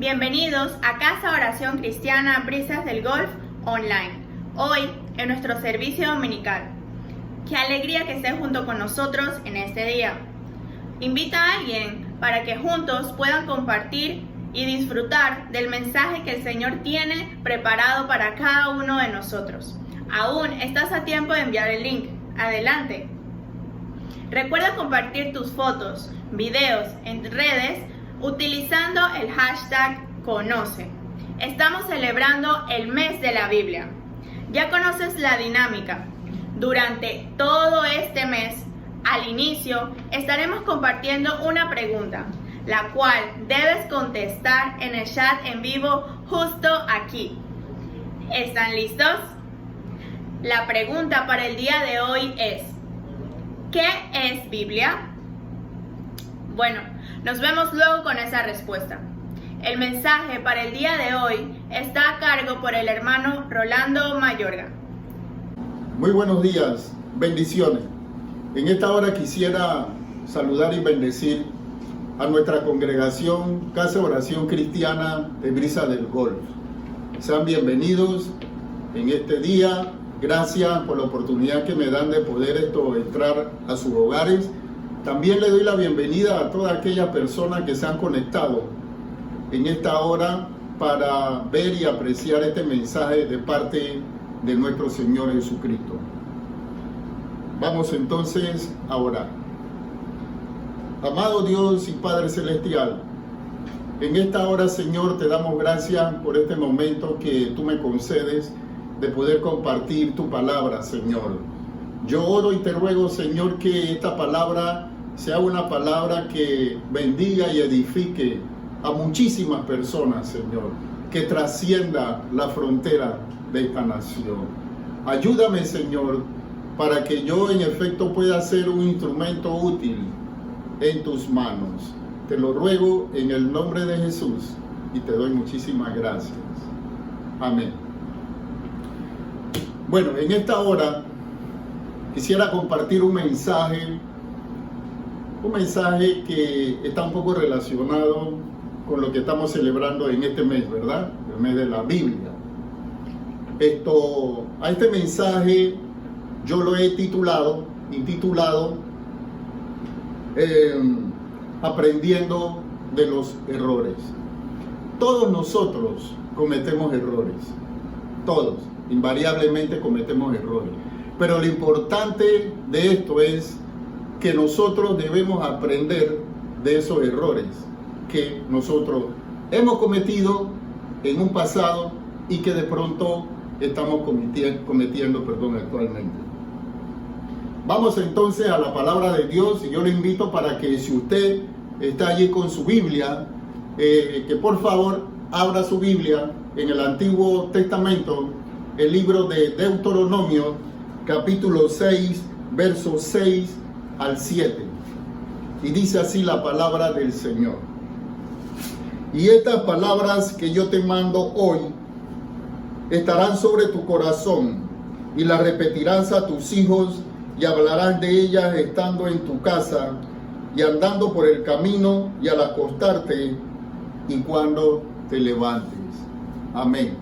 Bienvenidos a Casa Oración Cristiana Brisas del Golf Online, hoy en nuestro servicio dominical. Qué alegría que estés junto con nosotros en este día. Invita a alguien para que juntos puedan compartir y disfrutar del mensaje que el Señor tiene preparado para cada uno de nosotros. Aún estás a tiempo de enviar el link. Adelante. Recuerda compartir tus fotos, videos en redes utilizando el hashtag Conoce. Estamos celebrando el mes de la Biblia. Ya conoces la dinámica. Durante todo este mes, al inicio, estaremos compartiendo una pregunta, la cual debes contestar en el chat en vivo justo aquí. ¿Están listos? La pregunta para el día de hoy es: ¿qué es Biblia? Bueno, nos vemos luego con esa respuesta. El mensaje para el día de hoy está a cargo por el hermano Rolando Mayorga. Muy buenos días, bendiciones. En esta hora quisiera saludar y bendecir a nuestra congregación Casa Oración Cristiana de Brisas del Golf. Sean bienvenidos en este día. Gracias por la oportunidad que me dan de poder entrar a sus hogares. También le doy la bienvenida a todas aquellas personas que se han conectado en esta hora para ver y apreciar este mensaje de parte de nuestro Señor Jesucristo. Vamos entonces a orar. Amado Dios y Padre Celestial, en esta hora, Señor, te damos gracias por este momento que tú me concedes de poder compartir tu palabra, Señor. Yo oro y te ruego, Señor, que esta palabra sea una palabra que bendiga y edifique a muchísimas personas, Señor, que trascienda la frontera de esta nación. Ayúdame, Señor, para que yo en efecto pueda ser un instrumento útil en tus manos. Te lo ruego en el nombre de Jesús y te doy muchísimas gracias. Amén. Bueno, en esta hora quisiera compartir un mensaje que está un poco relacionado con lo que estamos celebrando en este mes, ¿verdad? El mes de la Biblia. A este mensaje yo lo he intitulado Aprendiendo de los errores. Todos nosotros cometemos errores. Todos, invariablemente cometemos errores. Pero lo importante de esto es que nosotros debemos aprender de esos errores que nosotros hemos cometido en un pasado y que de pronto estamos cometiendo actualmente. Vamos entonces a la palabra de Dios y yo le invito para que si usted está allí con su Biblia, que por favor abra su Biblia en el Antiguo Testamento, el libro de Deuteronomio, capítulo 6, versos 6 al 7. Y dice así la palabra del Señor. Y estas palabras que yo te mando hoy estarán sobre tu corazón y las repetirás a tus hijos y hablarás de ellas estando en tu casa y andando por el camino y al acostarte y cuando te levantes. Amén.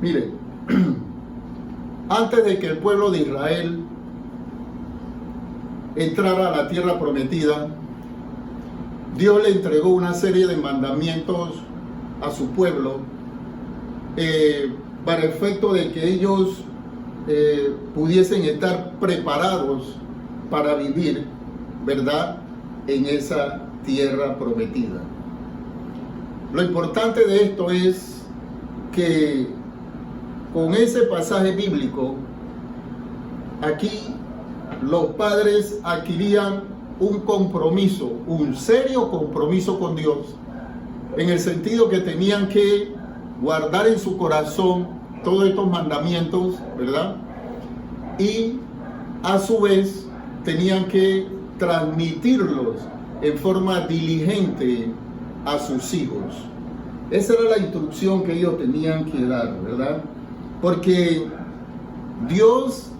Mire, antes de que el pueblo de Israel entrara a la tierra prometida, Dios le entregó una serie de mandamientos a su pueblo para el efecto de que ellos pudiesen estar preparados para vivir, ¿verdad?, en esa tierra prometida. Lo importante de esto es que con ese pasaje bíblico, aquí los padres adquirían un compromiso, un serio compromiso con Dios, en el sentido que tenían que guardar en su corazón todos estos mandamientos, ¿verdad? Y a su vez tenían que transmitirlos en forma diligente a sus hijos. Esa era la instrucción que ellos tenían que dar, ¿verdad? Porque Dios,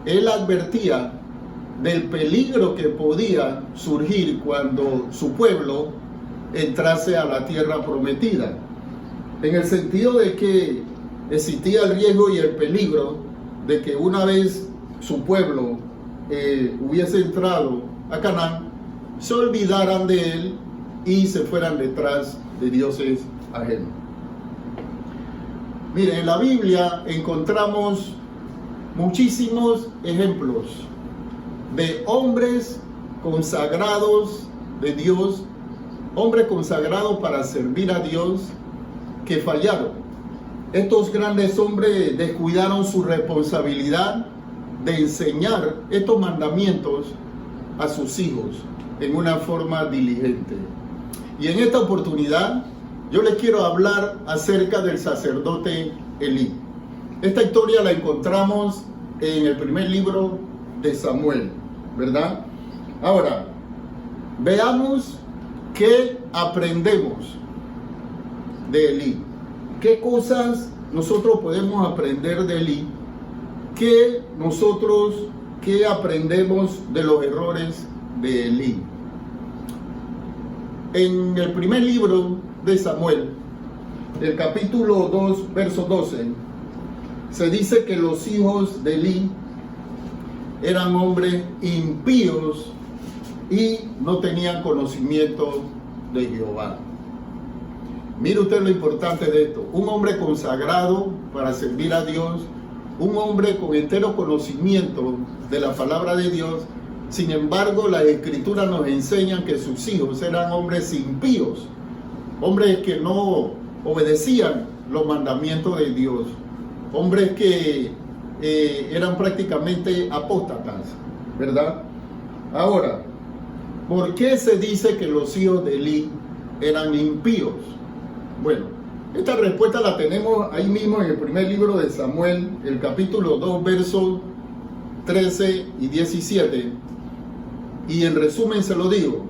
Él advertía del peligro que podía surgir cuando su pueblo entrase a la tierra prometida, en el sentido de que existía el riesgo y el peligro de que una vez su pueblo hubiese entrado a Canaán, se olvidaran de él y se fueran detrás de dioses ajenos. Miren, en la Biblia encontramos muchísimos ejemplos de hombres consagrados de Dios, hombres consagrados para servir a Dios, que fallaron. Estos grandes hombres descuidaron su responsabilidad de enseñar estos mandamientos a sus hijos en una forma diligente. Y en esta oportunidad yo les quiero hablar acerca del sacerdote Elí. Esta historia la encontramos en el primer libro de Samuel, ¿verdad? Ahora, veamos qué aprendemos de Elí. ¿Qué cosas nosotros podemos aprender de Elí? ¿Qué aprendemos de los errores de Elí? En el primer libro de Samuel, el capítulo 2, verso 12, se dice que los hijos de Elí eran hombres impíos y no tenían conocimiento de Jehová. Mire usted lo importante de esto: un hombre consagrado para servir a Dios, un hombre con entero conocimiento de la palabra de Dios. Sin embargo, las escrituras nos enseñan que sus hijos eran hombres impíos, hombres que no obedecían los mandamientos de Dios, hombres que eran prácticamente apóstatas, ¿verdad? Ahora, ¿por qué se dice que los hijos de Elí eran impíos? Bueno, esta respuesta la tenemos ahí mismo en el primer libro de Samuel, el capítulo 2, versos 13 y 17. Y en resumen se lo digo,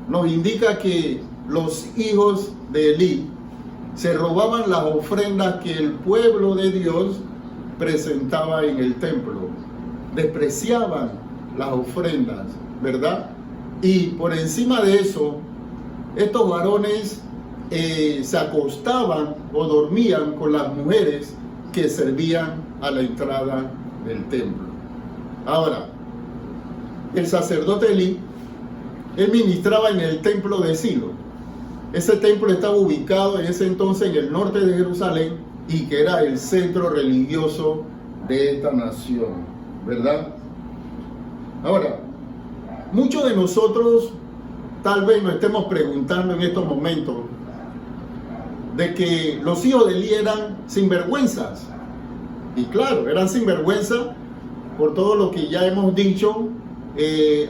nos indica que los hijos de Elí se robaban las ofrendas que el pueblo de Dios presentaba en el templo. Despreciaban las ofrendas, ¿verdad? Y por encima de eso, estos varones se acostaban o dormían con las mujeres que servían a la entrada del templo. Ahora, el sacerdote Elí, él ministraba en el templo de Silo. Ese templo estaba ubicado en ese entonces en el norte de Jerusalén y que era el centro religioso de esta nación, ¿verdad? Ahora, muchos de nosotros tal vez nos estemos preguntando en estos momentos de que los hijos de Elí eran sinvergüenzas. Y claro, eran sinvergüenza por todo lo que ya hemos dicho.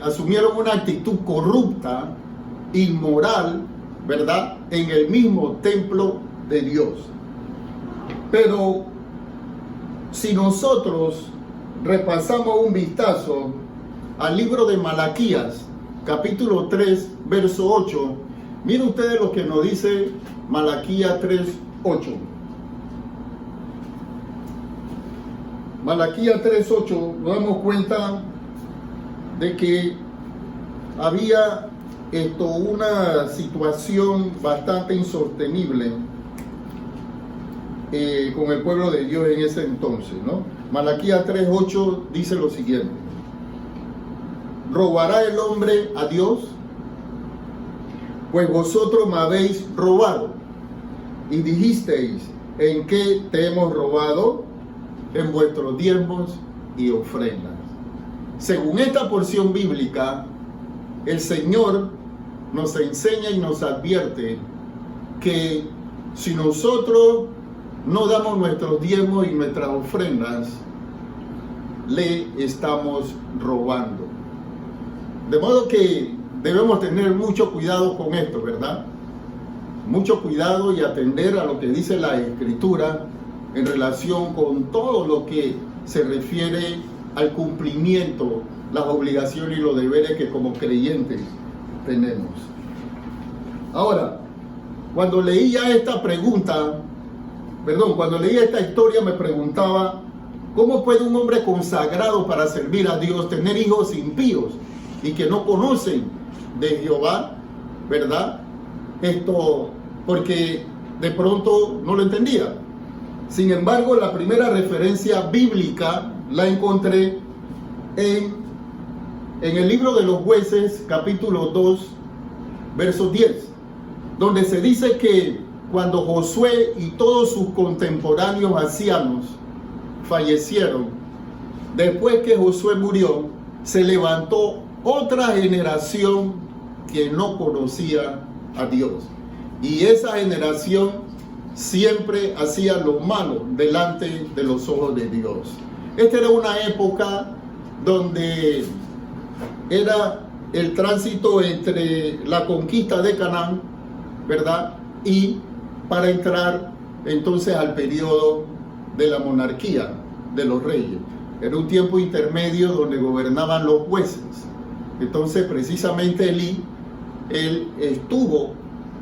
Asumieron una actitud corrupta, inmoral, ¿verdad?, en el mismo templo de Dios. Pero si nosotros repasamos un vistazo al libro de Malaquías, capítulo 3, verso 8, miren ustedes lo que nos dice Malaquías 3, 8. Malaquías 3, 8, nos damos cuenta de que había una situación bastante insostenible con el pueblo de Dios en ese entonces, ¿no? Malaquías 3:8 dice lo siguiente: ¿robará el hombre a Dios? Pues vosotros me habéis robado. Y dijisteis: ¿en qué te hemos robado? En vuestros diezmos y ofrendas. Según esta porción bíblica, el Señor nos enseña y nos advierte que si nosotros no damos nuestros diezmos y nuestras ofrendas, le estamos robando. De modo que debemos tener mucho cuidado con esto, ¿verdad? Mucho cuidado y atender a lo que dice la Escritura en relación con todo lo que se refiere al cumplimiento, las obligaciones y los deberes que como creyentes tenemos. Ahora, cuando leía esta historia me preguntaba, ¿cómo puede un hombre consagrado para servir a Dios tener hijos impíos y que no conocen de Jehová, ¿verdad? porque de pronto no lo entendía. Sin embargo, la primera referencia bíblica la encontré en el libro de los Jueces, capítulo 2, verso 10, donde se dice que cuando Josué y todos sus contemporáneos ancianos fallecieron, después que Josué murió, se levantó otra generación que no conocía a Dios. Y esa generación siempre hacía lo malo delante de los ojos de Dios. Esta era una época donde era el tránsito entre la conquista de Canaán, ¿verdad? Y para entrar entonces al periodo de la monarquía de los reyes. Era un tiempo intermedio donde gobernaban los jueces. Entonces precisamente él estuvo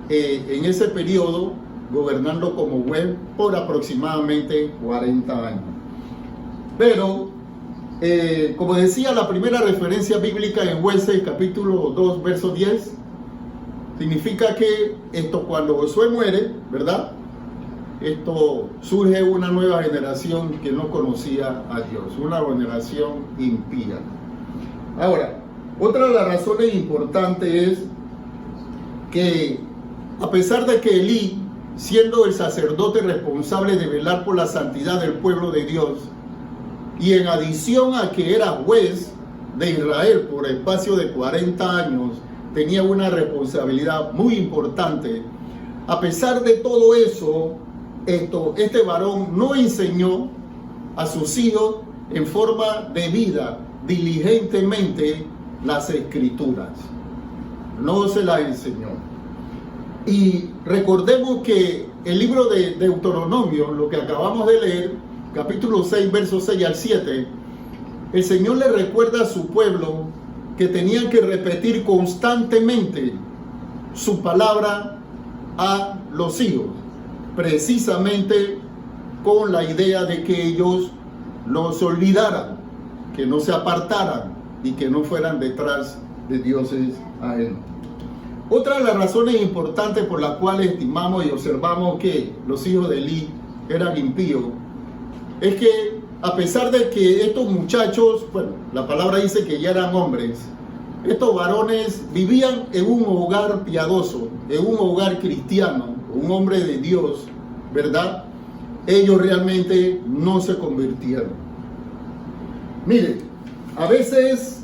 en ese periodo gobernando como juez por aproximadamente 40 años. Pero, como decía, la primera referencia bíblica en Jueces, capítulo 2, verso 10, significa que cuando Josué muere, ¿verdad? Surge una nueva generación que no conocía a Dios, una generación impía. Ahora, otra de las razones importantes es que, a pesar de que Elí, siendo el sacerdote responsable de velar por la santidad del pueblo de Dios, y en adición a que era juez de Israel por espacio de 40 años, tenía una responsabilidad muy importante. A pesar de todo eso, este varón no enseñó a sus hijos en forma debida, diligentemente, las escrituras. No se las enseñó. Y recordemos que el libro de Deuteronomio, lo que acabamos de leer, capítulo 6, versos 6 al 7, el Señor le recuerda a su pueblo que tenían que repetir constantemente su palabra a los hijos, precisamente con la idea de que ellos no se olvidaran, que no se apartaran y que no fueran detrás de dioses ajenos. Otra de las razones importantes por las cuales estimamos y observamos que los hijos de Elí eran impíos es que, a pesar de que estos muchachos, bueno, la palabra dice que ya eran hombres, estos varones vivían en un hogar piadoso, en un hogar cristiano, un hombre de Dios, ¿verdad? Ellos realmente no se convirtieron. Mire, a veces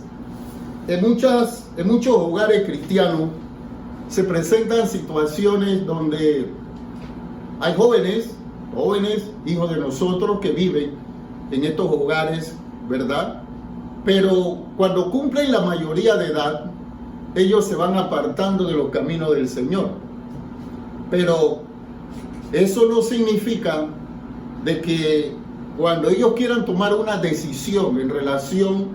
en muchos hogares cristianos se presentan situaciones donde hay jóvenes, hijos de nosotros, que viven en estos hogares, ¿verdad? Pero cuando cumplen la mayoría de edad, ellos se van apartando de los caminos del Señor. Pero eso no significa de que cuando ellos quieran tomar una decisión en relación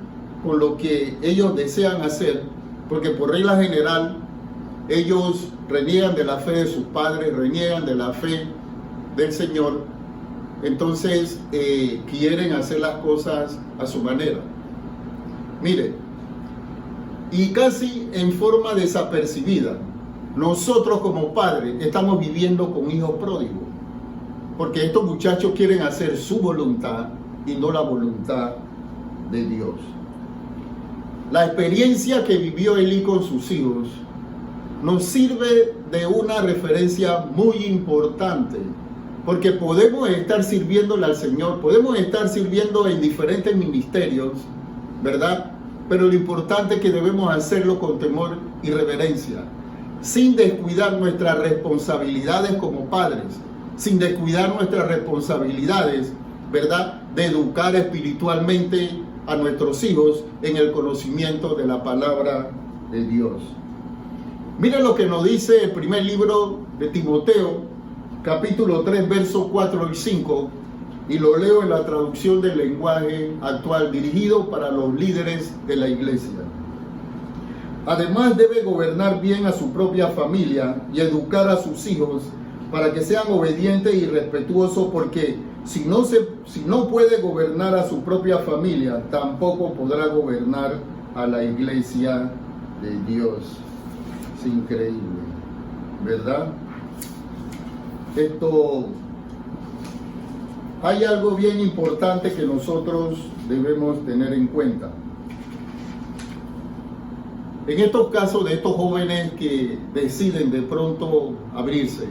con lo que ellos desean hacer, porque por regla general ellos reniegan de la fe de sus padres, reniegan de la fe del Señor, entonces quieren hacer las cosas a su manera. Mire, y casi en forma desapercibida, nosotros como padres estamos viviendo con hijos pródigos, porque estos muchachos quieren hacer su voluntad y no la voluntad de Dios. La experiencia que vivió Elí con sus hijos nos sirve de una referencia muy importante, porque podemos estar sirviéndole al Señor, podemos estar sirviendo en diferentes ministerios, ¿verdad? Pero lo importante es que debemos hacerlo con temor y reverencia, sin descuidar nuestras responsabilidades como padres, sin descuidar nuestras responsabilidades, ¿verdad?, de educar espiritualmente a nuestros hijos en el conocimiento de la palabra de Dios. Miren lo que nos dice el primer libro de Timoteo, capítulo 3, versos 4 y 5, y lo leo en la traducción del lenguaje actual, dirigido para los líderes de la iglesia. Además, debe gobernar bien a su propia familia y educar a sus hijos para que sean obedientes y respetuosos, porque si no puede gobernar a su propia familia, tampoco podrá gobernar a la iglesia de Dios. Es increíble. ¿verdad? Hay algo bien importante que nosotros debemos tener en cuenta. En estos casos de estos jóvenes que deciden de pronto abrirse,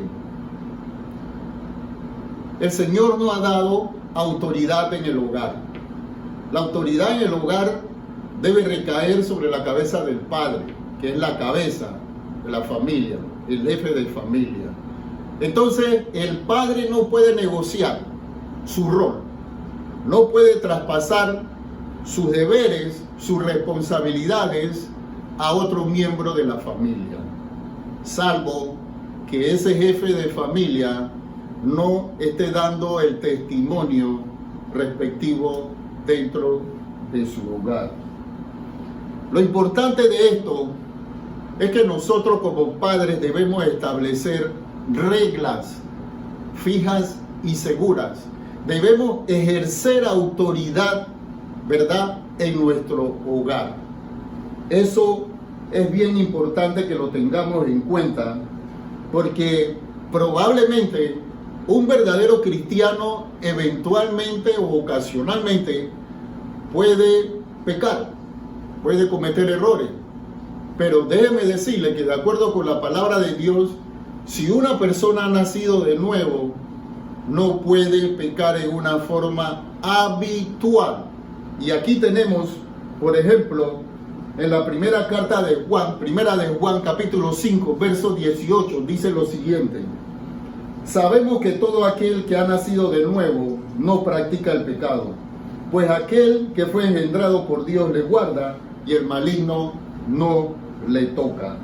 el Señor nos ha dado autoridad en el hogar. La autoridad en el hogar debe recaer sobre la cabeza del padre, que es la cabeza de la familia, el jefe de familia. Entonces, el padre no puede negociar su rol, no puede traspasar sus deberes, sus responsabilidades a otro miembro de la familia, salvo que ese jefe de familia no esté dando el testimonio respectivo dentro de su hogar. Lo importante de esto es que nosotros como padres debemos establecer reglas fijas y seguras. Debemos ejercer autoridad, ¿verdad?, en nuestro hogar. Eso es bien importante que lo tengamos en cuenta, porque probablemente un verdadero cristiano eventualmente o ocasionalmente puede pecar, puede cometer errores. Pero déjeme decirle que de acuerdo con la palabra de Dios, si una persona ha nacido de nuevo, no puede pecar en una forma habitual. Y aquí tenemos, por ejemplo, en la primera carta de Juan, primera de Juan, capítulo 5, verso 18, dice lo siguiente: sabemos que todo aquel que ha nacido de nuevo no practica el pecado, pues aquel que fue engendrado por Dios le guarda y el maligno no le toca.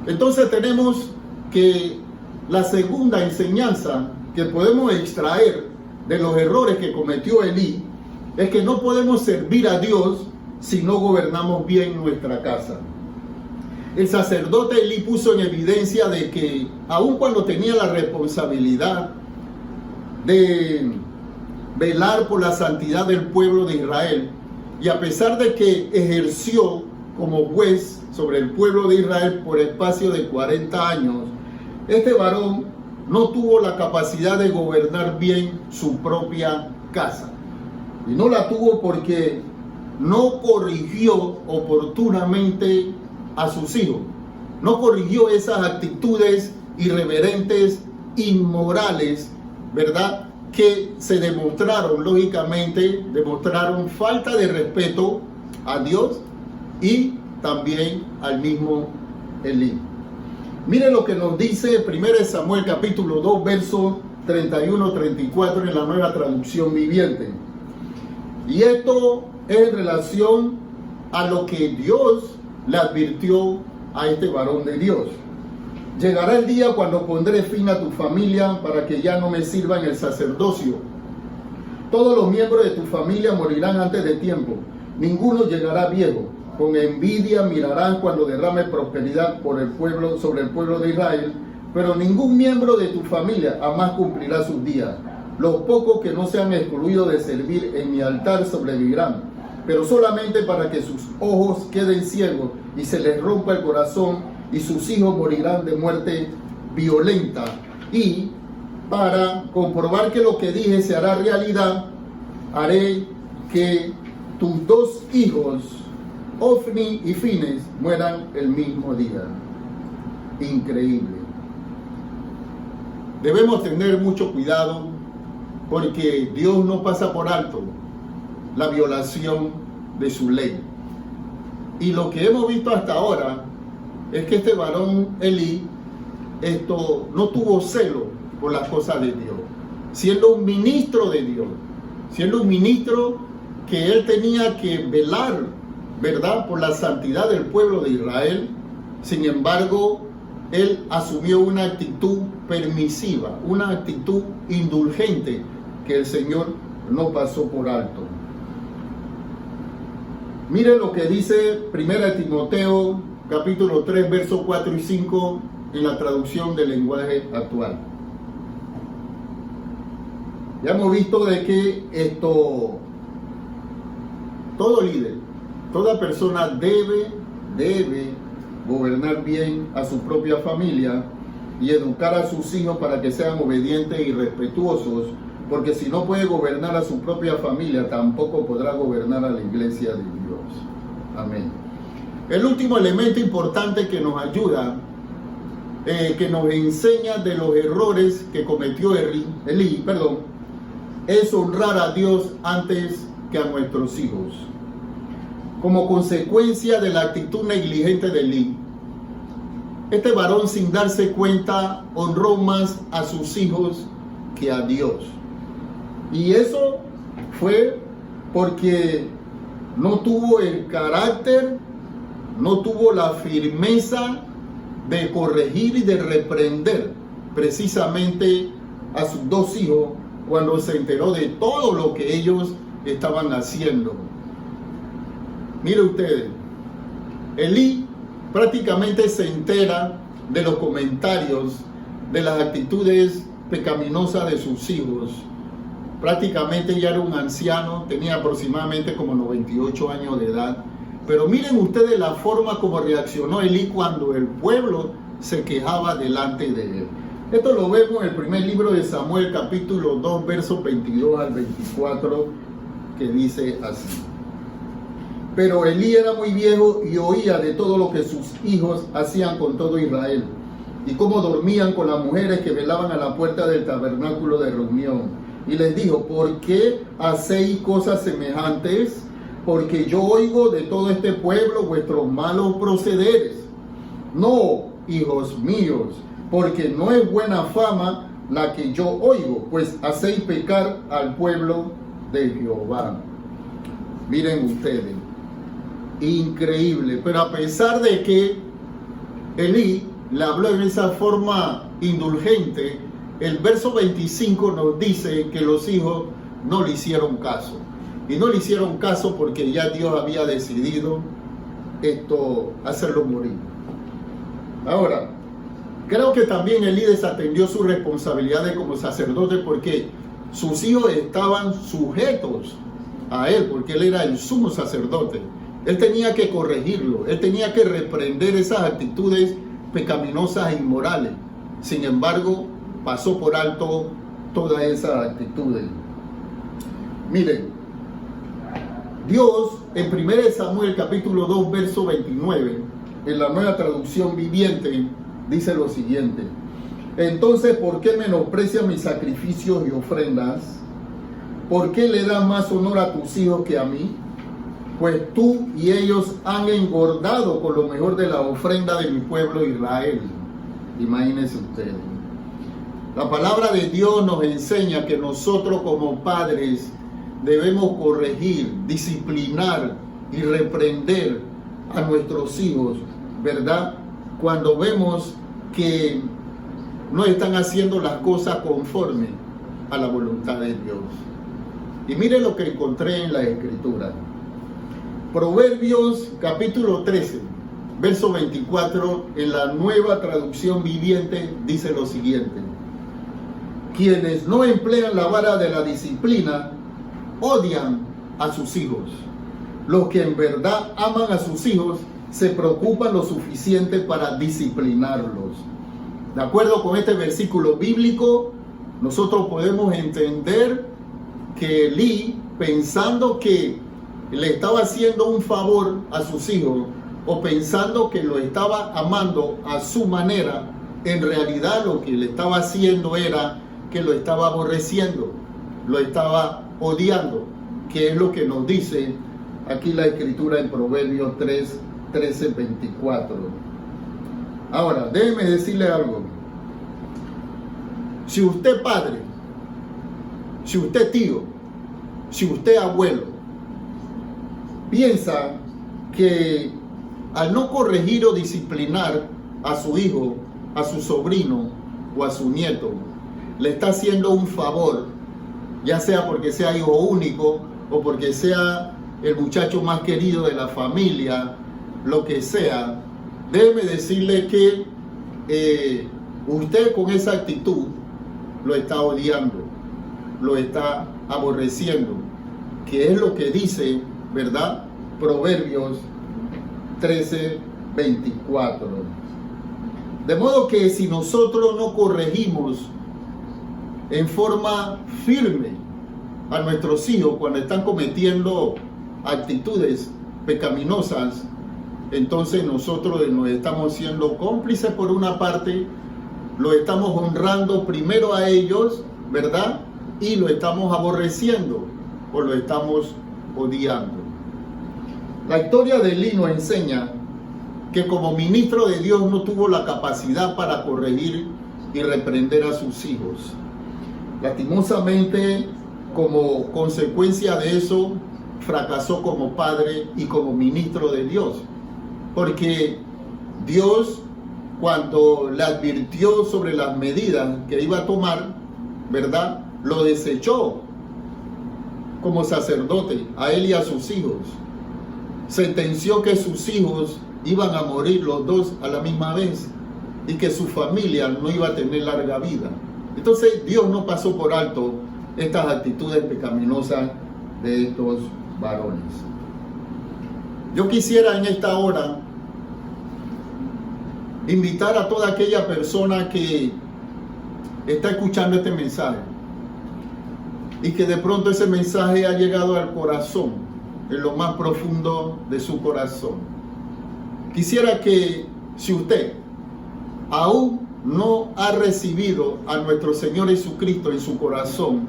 Entonces tenemos que la segunda enseñanza que podemos extraer de los errores que cometió Elí es que no podemos servir a Dios si no gobernamos bien nuestra casa. El sacerdote Elí puso en evidencia de que aun cuando tenía la responsabilidad de velar por la santidad del pueblo de Israel, y a pesar de que ejerció como juez sobre el pueblo de Israel por espacio de 40 años, este varón no tuvo la capacidad de gobernar bien su propia casa. Y no la tuvo porque no corrigió oportunamente a sus hijos. No corrigió esas actitudes irreverentes, inmorales, ¿verdad?, que se demostraron, lógicamente, demostraron falta de respeto a Dios y también al mismo Elí. Mire lo que nos dice 1 Samuel capítulo 2, versos 31-34 en la Nueva Traducción Viviente. Y esto es en relación a lo que Dios le advirtió a este varón de Dios. Llegará el día cuando pondré fin a tu familia para que ya no me sirva en el sacerdocio. Todos los miembros de tu familia morirán antes de tiempo. Ninguno llegará viejo. Con envidia mirarán cuando derrame prosperidad por el pueblo, sobre el pueblo de Israel, pero ningún miembro de tu familia jamás cumplirá sus días. Los pocos que no se han excluido de servir en mi altar sobrevivirán, pero solamente para que sus ojos queden ciegos y se les rompa el corazón, y sus hijos morirán de muerte violenta. Y para comprobar que lo que dije se hará realidad, haré que tus dos hijos, Ofni y Fines, mueran el mismo día. Increíble. Debemos tener mucho cuidado porque Dios no pasa por alto la violación de su ley. Y lo que hemos visto hasta ahora es que este varón Elí no tuvo celo por las cosas de Dios, siendo un ministro de Dios, siendo un ministro que él tenía que velar, ¿verdad?, por la santidad del pueblo de Israel. Sin embargo, él asumió una actitud permisiva, una actitud indulgente que el Señor no pasó por alto. Miren lo que dice 1 Timoteo capítulo 3, versos 4 y 5 en la traducción del lenguaje actual. Ya hemos visto de que todo líder, toda persona debe gobernar bien a su propia familia, y educar a sus hijos para que sean obedientes y respetuosos, porque si no puede gobernar a su propia familia, tampoco podrá gobernar a la iglesia de Dios. Amén. El último elemento importante que nos ayuda, que nos enseña de los errores que cometió Elí, es honrar a Dios antes que a nuestros hijos. Como consecuencia de la actitud negligente de Elí, este varón, sin darse cuenta, honró más a sus hijos que a Dios. Y eso fue porque no tuvo el carácter, no tuvo la firmeza de corregir y de reprender precisamente a sus dos hijos cuando se enteró de todo lo que ellos estaban haciendo. Mire ustedes, Elí prácticamente se entera de los comentarios, de las actitudes pecaminosas de sus hijos. Prácticamente ya era un anciano, tenía aproximadamente como 98 años de edad. Pero miren ustedes la forma como reaccionó Elí cuando el pueblo se quejaba delante de él. Esto lo vemos en el primer libro de Samuel, capítulo 2, versos 22 al 24, que dice así. Pero Elí era muy viejo y oía de todo lo que sus hijos hacían con todo Israel, y cómo dormían con las mujeres que velaban a la puerta del tabernáculo de reunión. Y les dijo: ¿por qué hacéis cosas semejantes? Porque yo oigo de todo este pueblo vuestros malos procederes. No, hijos míos, porque no es buena fama la que yo oigo, pues hacéis pecar al pueblo de Jehová. Miren ustedes, increíble. Pero a pesar de que Elí le habló en esa forma indulgente, el verso 25 nos dice que los hijos no le hicieron caso. Y no le hicieron caso porque ya Dios había decidido hacerlo morir. Ahora, creo que también Elí desatendió sus responsabilidades como sacerdote, porque sus hijos estaban sujetos a él, porque él era el sumo sacerdote. Él tenía que corregirlo, él tenía que reprender esas actitudes pecaminosas e inmorales. Sin embargo, pasó por alto todas esas actitudes. Miren, Dios en 1 Samuel capítulo 2 verso 29, en la Nueva Traducción Viviente, dice lo siguiente: entonces, ¿por qué menosprecias mis sacrificios y ofrendas? ¿Por qué le das más honor a tus hijos que a mí? Pues tú y ellos han engordado con lo mejor de la ofrenda de mi pueblo Israel. Imagínense ustedes. La palabra de Dios nos enseña que nosotros como padres debemos corregir, disciplinar y reprender a nuestros hijos, ¿verdad? Cuando vemos que no están haciendo las cosas conforme a la voluntad de Dios. Y miren lo que encontré en la Escritura. Proverbios capítulo 13, verso 24, en la Nueva Traducción Viviente, dice lo siguiente: quienes no emplean la vara de la disciplina odian a sus hijos. Los que en verdad aman a sus hijos se preocupan lo suficiente para disciplinarlos. De acuerdo con este versículo bíblico, nosotros podemos entender que Elí, pensando que le estaba haciendo un favor a sus hijos, o pensando que lo estaba amando a su manera, en realidad lo que le estaba haciendo era que lo estaba aborreciendo, lo estaba odiando, que es lo que nos dice aquí la Escritura en Proverbios 3, 13, 24. Ahora, déjeme decirle algo. Si usted padre, si usted tío, si usted abuelo, piensa que al no corregir o disciplinar a su hijo, a su sobrino o a su nieto, le está haciendo un favor, ya sea porque sea hijo único o porque sea el muchacho más querido de la familia, lo que sea, déjeme decirle que usted con esa actitud lo está odiando, lo está aborreciendo, que es lo que dice, ¿verdad? Proverbios 13, 24. De modo que si nosotros no corregimos en forma firme a nuestros hijos cuando están cometiendo actitudes pecaminosas, entonces nosotros nos estamos siendo cómplices por una parte, lo estamos honrando primero a ellos, ¿verdad? Y lo estamos aborreciendo o lo estamos odiando. La historia de Eli nos enseña que como ministro de Dios no tuvo la capacidad para corregir y reprender a sus hijos. Lastimosamente, como consecuencia de eso, fracasó como padre y como ministro de Dios. Porque Dios, cuando le advirtió sobre las medidas que iba a tomar, ¿verdad?, lo desechó como sacerdote, a él y a sus hijos. Sentenció que sus hijos iban a morir los dos a la misma vez y que su familia no iba a tener larga vida. Entonces Dios no pasó por alto estas actitudes pecaminosas de estos varones. Yo quisiera en esta hora invitar a toda aquella persona que está escuchando este mensaje y que de pronto ese mensaje ha llegado al corazón, en lo más profundo de su corazón. Quisiera que, si usted aún no ha recibido a nuestro Señor Jesucristo en su corazón,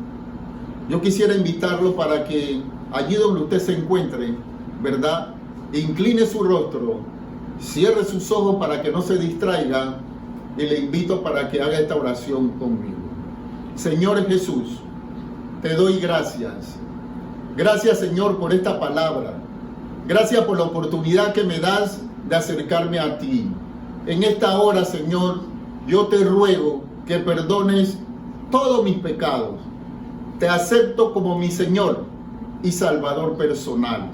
yo quisiera invitarlo para que allí donde usted se encuentre, ¿verdad?, incline su rostro, cierre sus ojos para que no se distraiga y le invito para que haga esta oración conmigo. Señor Jesús, te doy gracias. Gracias, Señor, por esta palabra. Gracias por la oportunidad que me das de acercarme a ti. En esta hora, Señor, yo te ruego que perdones todos mis pecados. Te acepto como mi Señor y Salvador personal.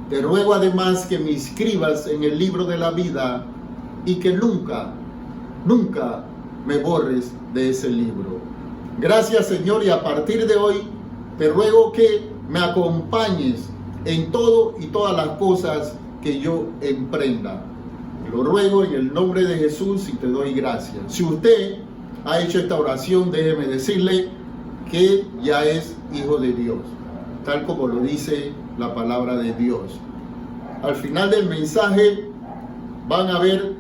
Te ruego además que me inscribas en el libro de la vida y que nunca me borres de ese libro. Gracias, Señor, y a partir de hoy te ruego que me acompañes en todo y todas las cosas que yo emprenda. Lo ruego en el nombre de Jesús y te doy gracias. Si usted ha hecho esta oración, déjeme decirle que ya es hijo de Dios, tal como lo dice la palabra de Dios. Al final del mensaje van a haber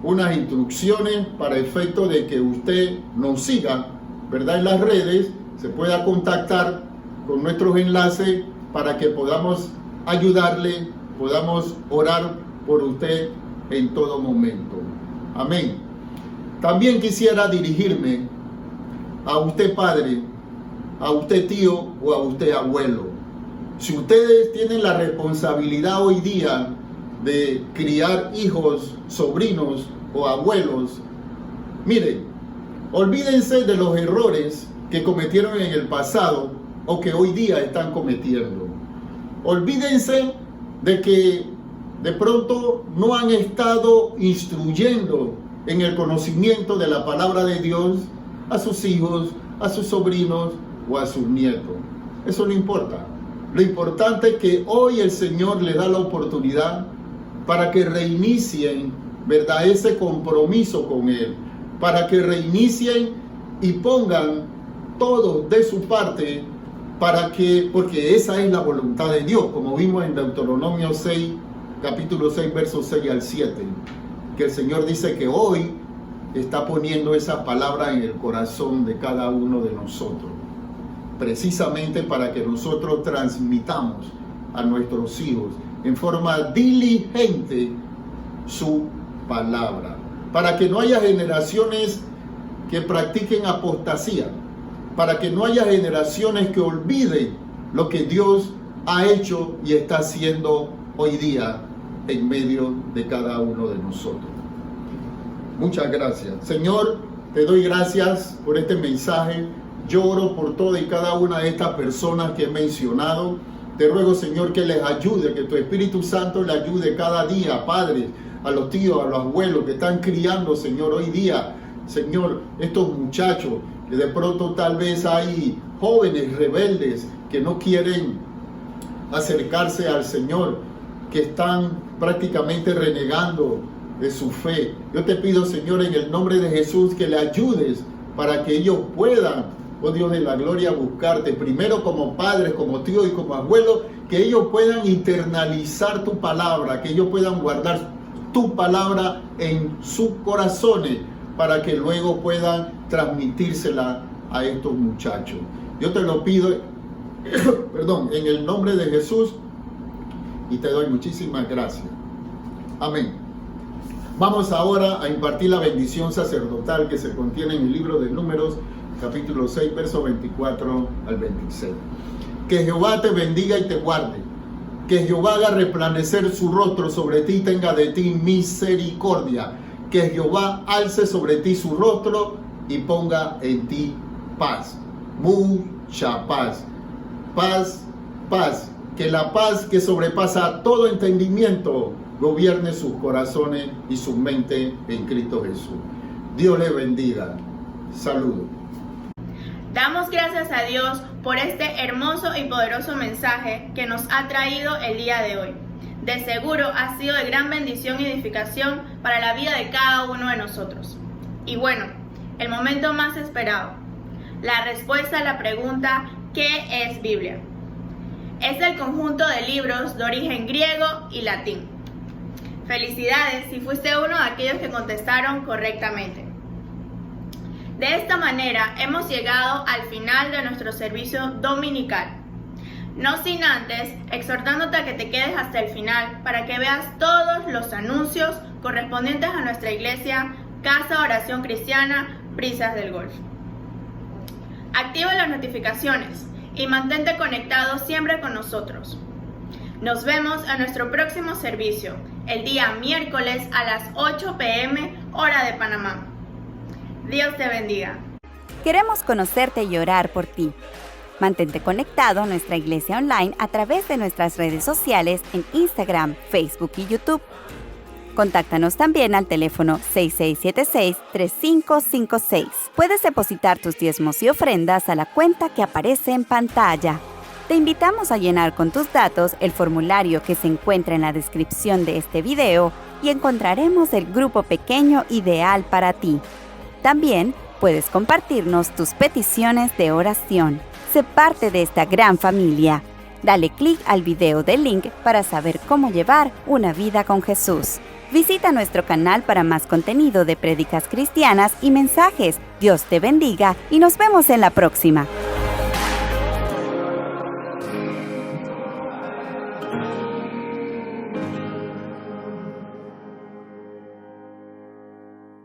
unas instrucciones para efecto de que usted nos siga, ¿verdad?, en las redes, se pueda contactar con nuestros enlaces para que podamos ayudarle, podamos orar por usted en todo momento. Amén. También quisiera dirigirme a usted padre, a usted tío o a usted abuelo. Si ustedes tienen la responsabilidad hoy día de criar hijos, sobrinos o abuelos, miren, olvídense de los errores que cometieron en el pasado o que hoy día están cometiendo. Olvídense de que de pronto no han estado instruyendo en el conocimiento de la palabra de Dios a sus hijos, a sus sobrinos o a sus nietos. Eso no importa. Lo importante es que hoy el Señor les da la oportunidad para que reinicien, ¿verdad?, ese compromiso con Él, para que reinicien y pongan todo de su parte porque esa es la voluntad de Dios, como vimos en Deuteronomio 6, capítulo 6, versos 6 al 7, que el Señor dice que hoy está poniendo esa palabra en el corazón de cada uno de nosotros, precisamente para que nosotros transmitamos a nuestros hijos en forma diligente su palabra, para que no haya generaciones que practiquen apostasía, para que no haya generaciones que olviden lo que Dios ha hecho y está haciendo hoy día en medio de cada uno de nosotros. Muchas gracias. Señor, te doy gracias por este mensaje. Yo oro por toda y cada una de estas personas que he mencionado. Te ruego, Señor, que les ayude, que tu Espíritu Santo le ayude cada día, Padre, a los tíos, a los abuelos que están criando, Señor, hoy día, Señor, estos muchachos, que de pronto tal vez hay jóvenes rebeldes que no quieren acercarse al Señor, que están prácticamente renegando de su fe. Yo te pido, Señor, en el nombre de Jesús, que le ayudes para que ellos puedan, oh Dios de la gloria, buscarte primero como padres, como tíos y como abuelos, que ellos puedan internalizar tu palabra, que ellos puedan guardar tu palabra en sus corazones para que luego puedan transmitírsela a estos muchachos. Yo te lo pido, perdón, en el nombre de Jesús, y te doy muchísimas gracias. Amén. Vamos ahora a impartir la bendición sacerdotal que se contiene en el libro de Números, capítulo 6, versos 24 al 26. Que Jehová te bendiga y te guarde. Que Jehová haga resplandecer su rostro sobre ti y tenga de ti misericordia. Que Jehová alce sobre ti su rostro y ponga en ti paz. Mucha paz. Paz, paz. Que la paz que sobrepasa todo entendimiento gobierne sus corazones y su mente en Cristo Jesús. Dios les bendiga. Saludos. Damos gracias a Dios por este hermoso y poderoso mensaje que nos ha traído el día de hoy. De seguro ha sido de gran bendición y edificación para la vida de cada uno de nosotros. Y bueno, el momento más esperado, la respuesta a la pregunta ¿qué es Biblia? Es el conjunto de libros de origen griego y latín. Felicidades si fuiste uno de aquellos que contestaron correctamente. De esta manera hemos llegado al final de nuestro servicio dominical. No sin antes exhortándote a que te quedes hasta el final para que veas todos los anuncios correspondientes a nuestra iglesia Casa Oración Cristiana Brisas del Golf. Activa las notificaciones y mantente conectado siempre con nosotros. Nos vemos en nuestro próximo servicio, el día miércoles a las 8 p.m. hora de Panamá. Dios te bendiga. Queremos conocerte y orar por ti. Mantente conectado a nuestra iglesia online a través de nuestras redes sociales en Instagram, Facebook y YouTube. Contáctanos también al teléfono 6676-3556. Puedes depositar tus diezmos y ofrendas a la cuenta que aparece en pantalla. Te invitamos a llenar con tus datos el formulario que se encuentra en la descripción de este video y encontraremos el grupo pequeño ideal para ti. También puedes compartirnos tus peticiones de oración. Sé parte de esta gran familia. Dale clic al video del link para saber cómo llevar una vida con Jesús. Visita nuestro canal para más contenido de prédicas cristianas y mensajes. Dios te bendiga y nos vemos en la próxima.